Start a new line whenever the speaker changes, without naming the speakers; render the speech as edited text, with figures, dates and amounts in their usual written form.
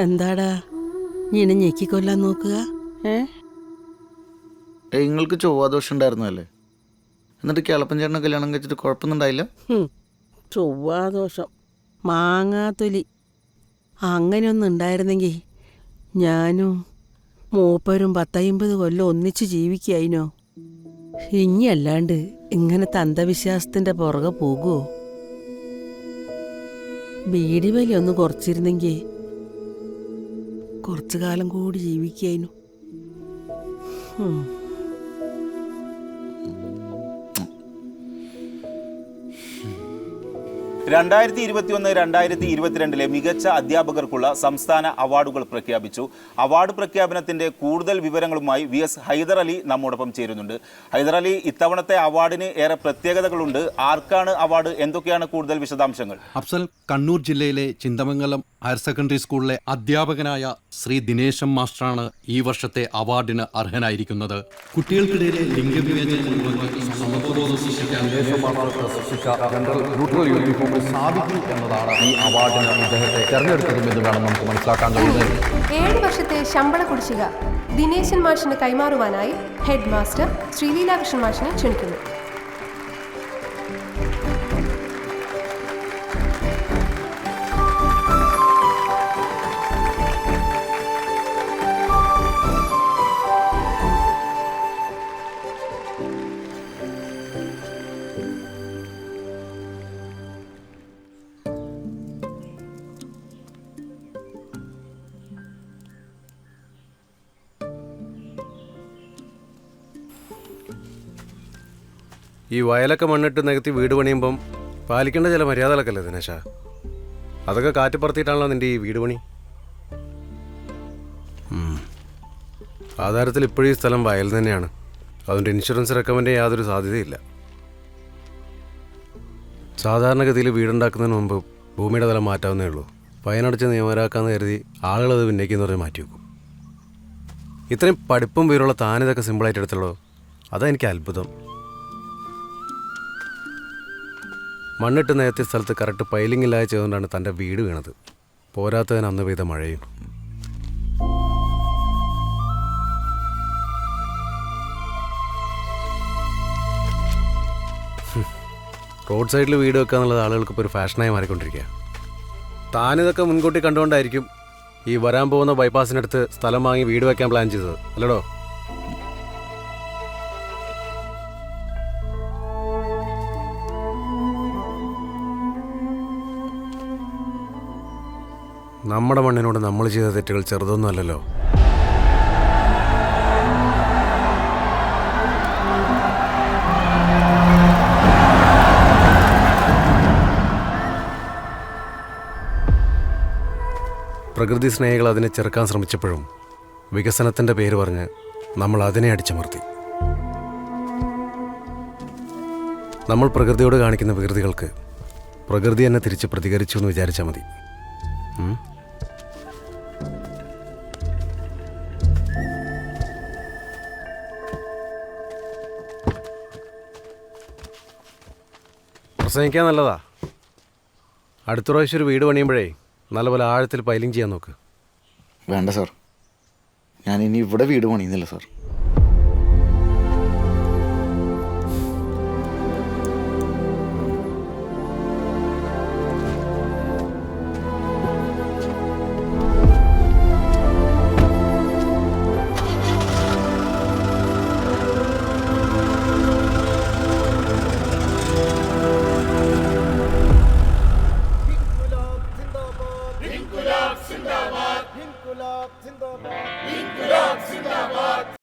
എന്താടാ ഇനി ഞെക്കിക്കൊല്ലാൻ നോക്കുക?
നിങ്ങൾക്ക് ചൊവ്വാദോഷം ഉണ്ടായിരുന്നല്ലേ? എന്നിട്ട് കേളപ്പൻ ചേട്ടനെ കല്യാണം കഴിച്ചിട്ട് കുഴപ്പമൊന്നുണ്ടായില്ല?
ചൊവ്വാദോഷം, മാങ്ങാത്തൊലി അങ്ങനെയൊന്നും ഉണ്ടായിരുന്നെങ്കിൽ ഞാനും മൂപ്പരും 10-50 കൊല്ലം ഒന്നിച്ച് ജീവിക്കായിനോ? ഇനിയല്ലാണ്ട് ഇങ്ങനത്തെ അന്ധവിശ്വാസത്തിൻ്റെ പുറകെ പോകുമോ? ബീഡി വലി ഒന്ന് കുറച്ചിരുന്നെങ്കിൽ കുറച്ചു കാലം കൂടി ജീവിക്കായിരുന്നു.
2021-2022 മികച്ച അധ്യാപകർക്കുള്ള സംസ്ഥാന അവാർഡുകൾ പ്രഖ്യാപിച്ചു. അവാർഡ് പ്രഖ്യാപനത്തിന്റെ കൂടുതൽ വിവരങ്ങളുമായി VS ഹൈദർ അലി നമ്മോടൊപ്പം ചേരുന്നുണ്ട്. ഹൈദർ അലി, ഇത്തവണത്തെ അവാർഡിന് ഏറെ പ്രത്യേകതകളുണ്ട്. ആർക്കാണ് അവാർഡ്? എന്തൊക്കെയാണ് കൂടുതൽ വിശദാംശങ്ങൾ?
അഫ്സൽ, കണ്ണൂർ ജില്ലയിലെ ചിന്തമംഗലം ഹയർ സെക്കൻഡറി സ്കൂളിലെ അധ്യാപകനായ ശ്രീ ദിനേശം മാസ്റ്ററാണ് ഈ വർഷത്തെ അവാർഡിന് അർഹനായിരിക്കുന്നത്. കുട്ടികൾക്കിടയിലെ ലിംഗവിവേചനം സാധിക്കും എന്നതാണ് ഈ അവാർഡിന് ഇദ്ദേഹത്തെ തെരഞ്ഞെടുത്തതുമെന്ന് വേണം നമുക്ക് മനസ്സിലാക്കാൻ കഴിയുന്നത്.
7 വർഷത്തെ ശമ്പള കുടിശ്ശിക ദിനേശൻ മാഷിന് കൈമാറുവാനായി ഹെഡ് മാസ്റ്റർ ശ്രീലീലാകൃഷ്ണൻ മാഷിനെ ക്ഷണിക്കുന്നു.
ഈ വയലൊക്കെ മണ്ണിട്ട് നികത്തി വീട് പണിയുമ്പം പാലിക്കേണ്ട ചില മര്യാദകളൊക്കെ അല്ലേ ദിനേശ? അതൊക്കെ കാറ്റ് പറത്തിയിട്ടാണല്ലോ നിൻ്റെ ഈ വീട് പണി. ആധാരത്തിൽ ഇപ്പോഴും ഈ സ്ഥലം വയൽ തന്നെയാണ്. അതുകൊണ്ട് ഇൻഷുറൻസ് റെക്കമെൻഡ് യാതൊരു സാധ്യതയില്ല. സാധാരണഗതിയിൽ വീടുണ്ടാക്കുന്നതിന് മുമ്പ് ഭൂമിയുടെ തലം മാറ്റാവുന്നേ ഉള്ളൂ. ഫൈനടച്ച് നിയമരാക്കാമെന്ന് കരുതി ആളുകളത് പിന്നേക്കെന്ന് പറഞ്ഞ് മാറ്റി വെക്കും. ഇത്രയും പഠിപ്പും വീരുള്ള താനിതൊക്കെ സിമ്പിളായിട്ട് എടുത്തുള്ളൂ. അതാ എനിക്ക് അത്ഭുതം. മണ്ണിട്ട് നേരത്തെ സ്ഥലത്ത് കറക്റ്റ് പൈലിംഗ് ഇല്ലാതെ ചെയ്തുകൊണ്ടാണ് തൻ്റെ വീട് വീണത്. പോരാത്തതിന് അന്ന് പെയ്ത മഴയും. റോഡ് സൈഡിൽ വീട് വെക്കുക എന്നുള്ളത് ആളുകൾക്ക് ഇപ്പോൾ ഒരു ഫാഷനായി മാറിക്കൊണ്ടിരിക്കുക. താനിതൊക്കെ മുൻകൂട്ടി കണ്ടുകൊണ്ടായിരിക്കും ഈ വരാൻ പോകുന്ന ബൈപ്പാസിനടുത്ത് സ്ഥലം വാങ്ങി വീട് വയ്ക്കാൻ പ്ലാൻ ചെയ്തത് അല്ലടോ? നമ്മുടെ മണ്ണിനോട് നമ്മൾ ചെയ്ത തെറ്റുകൾ ചെറുതൊന്നും അല്ലല്ലോ. പ്രകൃതി സ്നേഹികൾ അതിനെ ചെറുക്കാൻ ശ്രമിച്ചപ്പോഴും വികസനത്തിൻ്റെ പേര് പറഞ്ഞ് നമ്മൾ അതിനെ അടിച്ചമർത്തി. നമ്മൾ പ്രകൃതിയോട് കാണിക്കുന്ന വികൃതികൾക്ക് പ്രകൃതി തന്നെ തിരിച്ച് പ്രതികരിച്ചു എന്ന് വിചാരിച്ചാൽ മതി. പ്രസംഗിക്കാൻ നല്ലതാ. അടുത്ത പ്രാവശ്യം ഒരു വീട് പണിയുമ്പോഴേ നല്ലപോലെ ആഴത്തിൽ പൈലിംഗ് ചെയ്യാൻ നോക്ക്.
വേണ്ട സാർ, ഞാൻ ഇനി ഇവിടെ വീട് പണിയുന്നില്ല സാർ.
İnkılap zindabad.